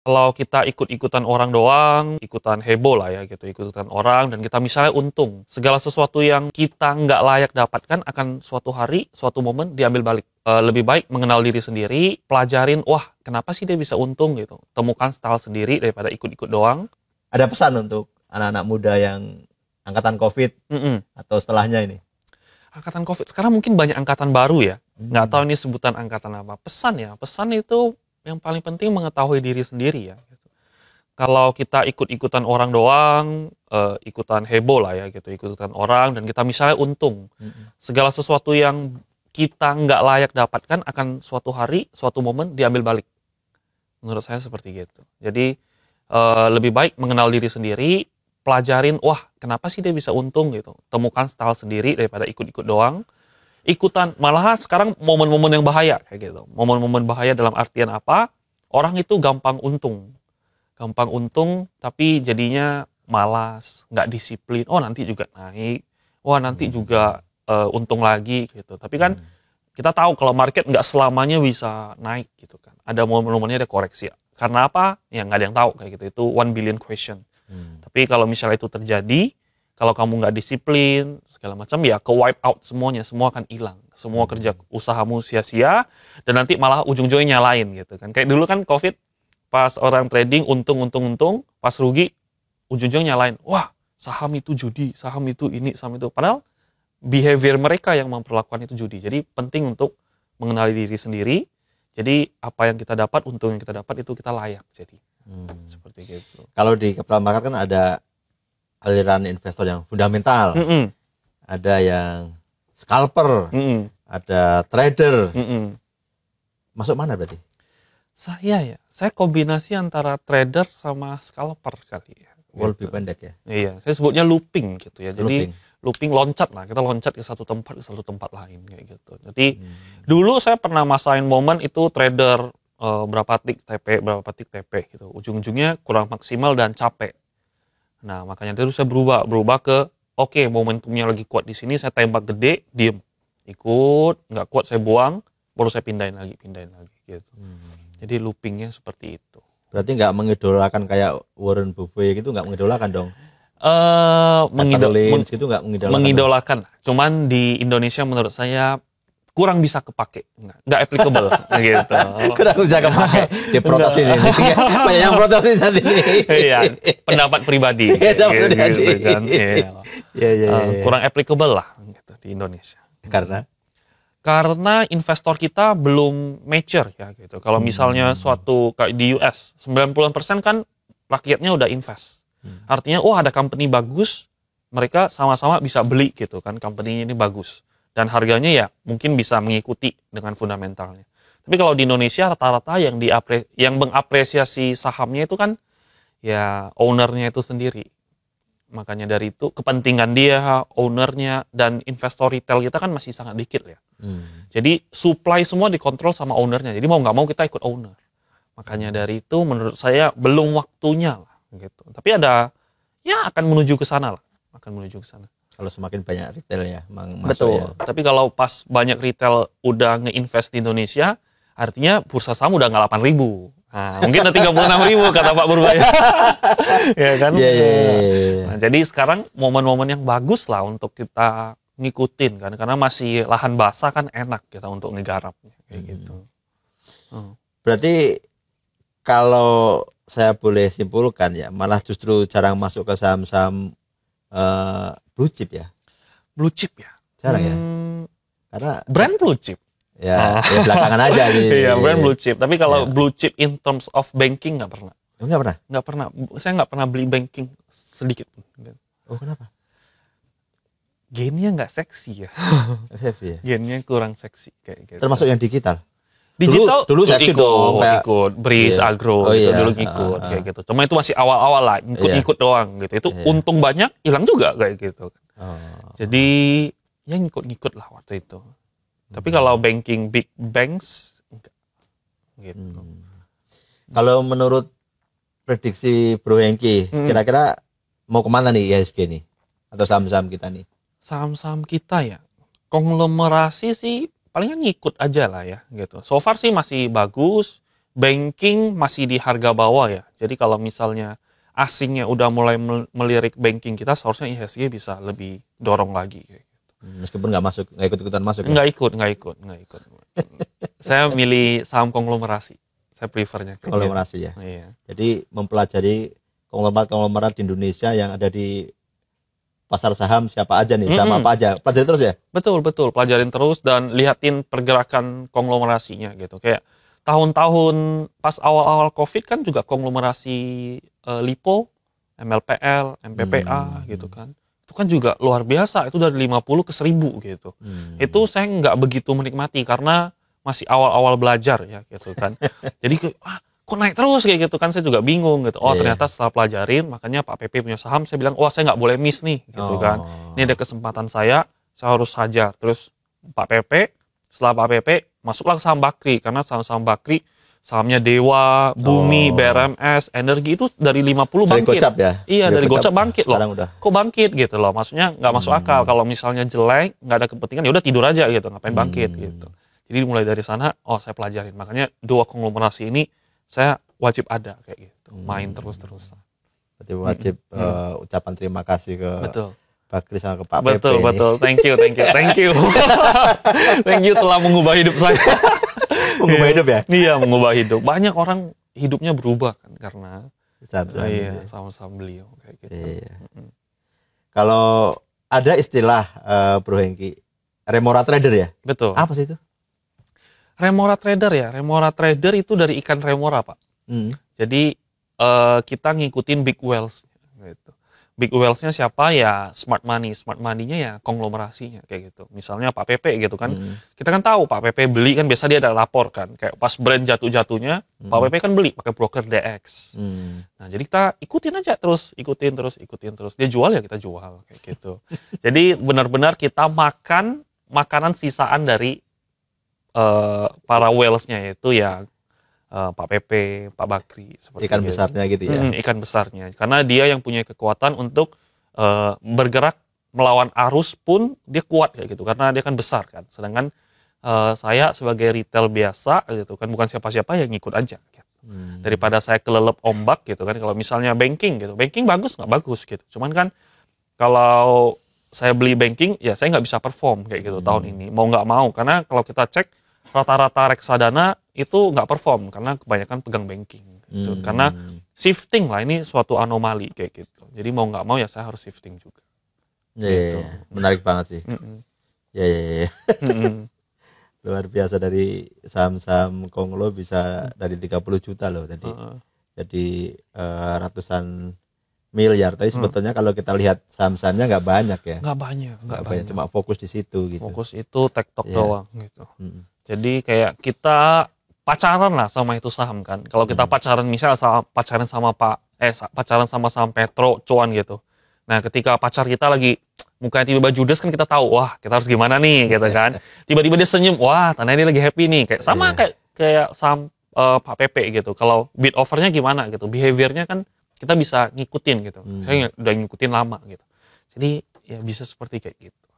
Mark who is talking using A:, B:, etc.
A: Kalau kita ikut-ikutan orang doang, ikutan heboh lah ya gitu, ikutan orang dan kita misalnya untung, segala sesuatu yang kita nggak layak dapatkan akan suatu hari, suatu momen diambil balik. Lebih baik mengenal diri sendiri, pelajarin, wah kenapa sih dia bisa untung gitu. Temukan style sendiri daripada ikut-ikut doang.
B: Ada pesan untuk anak-anak muda yang angkatan COVID atau setelahnya ini?
A: Angkatan COVID, sekarang mungkin banyak angkatan baru ya. Nggak tahu ini sebutan angkatan apa. Pesan itu yang paling penting mengetahui diri sendiri ya. Kalau kita ikut-ikutan orang doang, ikutan heboh lah ya gitu, ikutan orang dan kita misalnya untung. Segala sesuatu yang kita nggak layak dapatkan akan suatu hari, suatu momen diambil balik. Menurut saya seperti gitu. Jadi lebih baik mengenal diri sendiri, pelajarin, wah kenapa sih dia bisa untung gitu. Temukan style sendiri daripada ikut-ikut doang. Ikutan, malahan sekarang momen-momen yang bahaya kayak gitu. Momen-momen bahaya dalam artian apa? Orang itu gampang untung tapi jadinya malas, nggak disiplin. Oh nanti juga naik, wah nanti juga untung lagi gitu. Tapi kan kita tahu kalau market nggak selamanya bisa naik gitu kan. Ada momen-momennya ada koreksi. Karena apa? Ya nggak ada yang tahu kayak gitu. Itu 1 billion question. Tapi kalau misalnya itu terjadi, kalau kamu nggak disiplin, segala macam, ya ke wipe out semuanya, semua akan hilang. Semua kerja usahamu sia-sia, dan nanti malah ujung-ujungnya nyalain gitu kan. Kayak dulu kan COVID, pas orang trading untung, pas rugi, ujung-ujungnya nyalain. Wah, saham itu judi, saham itu ini, saham itu. Padahal behavior mereka yang memperlakukan itu judi. Jadi penting untuk mengenali diri sendiri. Jadi apa yang kita dapat, untung yang kita dapat itu kita layak. Jadi seperti gitu.
B: Kalau di capital market kan ada aliran investor yang fundamental, ada yang scalper, ada trader. Masuk mana berarti?
A: Saya kombinasi antara trader sama scalper kali ya.
B: Lebih pendek ya?
A: Iya, saya sebutnya looping gitu ya. Jadi looping loncat lah, kita loncat ke satu tempat lain kayak gitu. Jadi dulu saya pernah masain momen itu trader berapa tik TP gitu. Ujung-ujungnya kurang maksimal dan capek. Nah, makanya terus saya berubah ke oke, momentumnya lagi kuat di sini, saya tembak gede, diem. Ikut, nggak kuat saya buang, baru saya pindahin lagi gitu. Jadi loopingnya seperti itu.
B: Berarti nggak mengidolakan kayak Warren Buffett gitu, nggak mengidolakan dong?
A: Mengidolakan. Cuman di Indonesia menurut saya kurang bisa kepake, nggak applicable gitu.
B: Kurang bisa kepake. Dia protes ini. Banyak yang protes ini.
A: Iya, pendapat pribadi. Kurang applicable lah gitu di Indonesia. Karena investor kita belum mature ya gitu. Kalau misalnya suatu kayak di US, 90% kan rakyatnya udah invest. Artinya ada company bagus, mereka sama-sama bisa beli gitu kan, company ini bagus. Dan harganya ya mungkin bisa mengikuti dengan fundamentalnya. Tapi kalau di Indonesia rata-rata yang mengapresiasi sahamnya itu kan ya ownernya itu sendiri. Makanya dari itu kepentingan dia, ownernya, dan investor retail kita kan masih sangat dikit ya. Jadi supply semua dikontrol sama ownernya. Jadi mau nggak mau kita ikut owner. Makanya dari itu menurut saya belum waktunya lah gitu. Tapi akan menuju ke sana lah.
B: Kalau semakin banyak retail ya,
A: betul. Ya. Tapi kalau pas banyak retail udah nge-invest di Indonesia, artinya bursa saham udah nggak 8.000. Nah, mungkin udah 36.000 kata Pak Purbaya. Ya kan? Nah, jadi sekarang momen-momen yang bagus lah untuk kita ngikutin kan, karena masih lahan basah kan enak kita untuk ngegarap kayak gitu.
B: Berarti kalau saya boleh simpulkan ya, malah justru jarang masuk ke saham-saham blue chip ya.
A: Blue chip ya?
B: Jarang ya? Karena
A: brand blue chip.
B: Ya belakangan aja nih.
A: Iya, brand blue chip. Tapi kalau blue chip in terms of banking nggak pernah.
B: Nggak pernah?
A: Saya nggak pernah beli banking sedikit pun.
B: Oh, kenapa?
A: Gainnya nggak seksi ya.
B: Seksi ya?
A: Gainnya kurang seksi kayak gitu.
B: Termasuk yang digital?
A: Dulu
B: seksi dong.
A: Ikut Breeze, Agro gitu, dulu ngikut kayak gitu. Cuma itu masih awal-awal lah, ikut doang gitu. Itu untung banyak, hilang juga kayak gitu. Jadi ya ngikut lah waktu itu. Tapi kalau banking big banks enggak. Gitu.
B: Kalau menurut prediksi Bro Hengki, kira-kira mau kemana nih IHSG nih? Atau saham-saham kita nih?
A: Saham-saham kita ya, konglomerasi sih palingan ngikut aja lah ya gitu. So far sih masih bagus, banking masih di harga bawah ya. Jadi kalau misalnya asingnya udah mulai melirik banking kita, seharusnya IHSG bisa lebih dorong lagi.
B: Meskipun nggak ikut-ikutan masuk.
A: Nggak ikut. Saya milih saham konglomerasi. Saya prefernya.
B: Konglomerasi ya.
A: Iya.
B: Jadi mempelajari konglomerat di Indonesia yang ada di pasar saham siapa aja nih, saham apa aja. Pelajari terus ya?
A: Betul. Pelajarin terus dan lihatin pergerakan konglomerasinya gitu. Kayak tahun-tahun pas awal-awal COVID kan juga konglomerasi LIPO, MLPL, MPPA gitu kan. Itu kan juga luar biasa, itu dari 50 ke 1000 gitu. Itu saya nggak begitu menikmati karena masih awal-awal belajar ya gitu kan. Jadi kok naik terus kayak gitu kan, saya juga bingung gitu. Ternyata setelah pelajarin, makanya Pak PP punya saham, saya bilang, saya nggak boleh miss nih gitu kan. Ini ada kesempatan saya harus hajar. Terus Pak PP, setelah Pak PP, masuklah ke saham Bakri, karena saham-saham Bakri, sahamnya Dewa, Bumi, BRMS, Energi itu dari 50 bangkit.
B: Dari Gocap ya?
A: Iya, dari Gocap bangkit loh.
B: Udah.
A: Kok bangkit gitu loh, maksudnya nggak masuk akal. Kalau misalnya jelek, nggak ada kepentingan, ya udah tidur aja gitu, ngapain bangkit gitu. Jadi mulai dari sana, saya pelajarin. Makanya 2 konglomerasi ini, saya wajib ada kayak gitu, main terus-terusan.
B: Berarti wajib ucapan terima kasih ke Bakri sama ke Pak
A: Betul,
B: PP.
A: Betul. Thank you. Thank you telah mengubah hidup saya.
B: Mengubah hidup ya?
A: Iya, mengubah hidup. Banyak orang hidupnya berubah kan karena saham-saham beliau kayak gitu.
B: Iya. Kalau ada istilah Bro Hengki, Remora Trader ya?
A: Betul.
B: Apa sih itu?
A: Remora Trader ya. Remora Trader itu dari ikan remora, Pak. Jadi kita ngikutin big whales gitu. Big whales-nya siapa ya? Smart money. Smart money-nya ya konglomerasinya kayak gitu. Misalnya Pak PP gitu kan. Kita kan tahu Pak PP beli kan biasa dia ada lapor kan. Kayak pas brand jatuh-jatuhnya, Pak PP kan beli pakai broker DX. Nah, jadi kita ikutin aja terus. Ikutin terus. Dia jual ya kita jual kayak gitu. Jadi benar-benar kita makan makanan sisaan dari para whales-nya, yaitu ya Pak PP, Pak Bakri, seperti
B: ikan besarnya gitu ya.
A: Ikan besarnya, karena dia yang punya kekuatan untuk bergerak melawan arus pun dia kuat kayak gitu, karena dia kan besar kan. Sedangkan saya sebagai retail biasa gitu kan, bukan siapa-siapa, yang ngikut aja. Gitu. Daripada saya kelelep ombak gitu kan. Kalau misalnya banking gitu, banking bagus nggak bagus gitu. Cuman kan kalau saya beli banking, ya saya nggak bisa perform kayak gitu tahun ini. Mau nggak mau, karena kalau kita cek rata-rata reksadana itu nggak perform karena kebanyakan pegang banking gitu. Karena shifting lah, ini suatu anomali kayak gitu. Jadi mau nggak mau ya saya harus shifting juga.
B: Gitu. Menarik banget sih. Ya. Luar biasa, dari saham-saham konglo bisa dari 30 juta loh tadi. Jadi ratusan miliar. Tapi sebetulnya kalau kita lihat saham-sahamnya nggak banyak ya.
A: Nggak banyak.
B: Cuma fokus di situ gitu.
A: Fokus itu tektok doang gitu. Jadi kayak kita pacaran lah sama itu saham kan. Kalau kita pacaran misalnya pacaran sama saham Petro, cuan gitu. Nah, ketika pacar kita lagi mukanya tiba-tiba judes kan kita tahu, wah kita harus gimana nih gitu kan. Tiba-tiba dia senyum, wah tandanya dia lagi happy nih. Kayak sama kayak saham Pak PP gitu. Kalau bid offernya gimana gitu, behaviornya kan kita bisa ngikutin gitu. Saya udah ngikutin lama gitu. Jadi ya bisa seperti kayak gitu.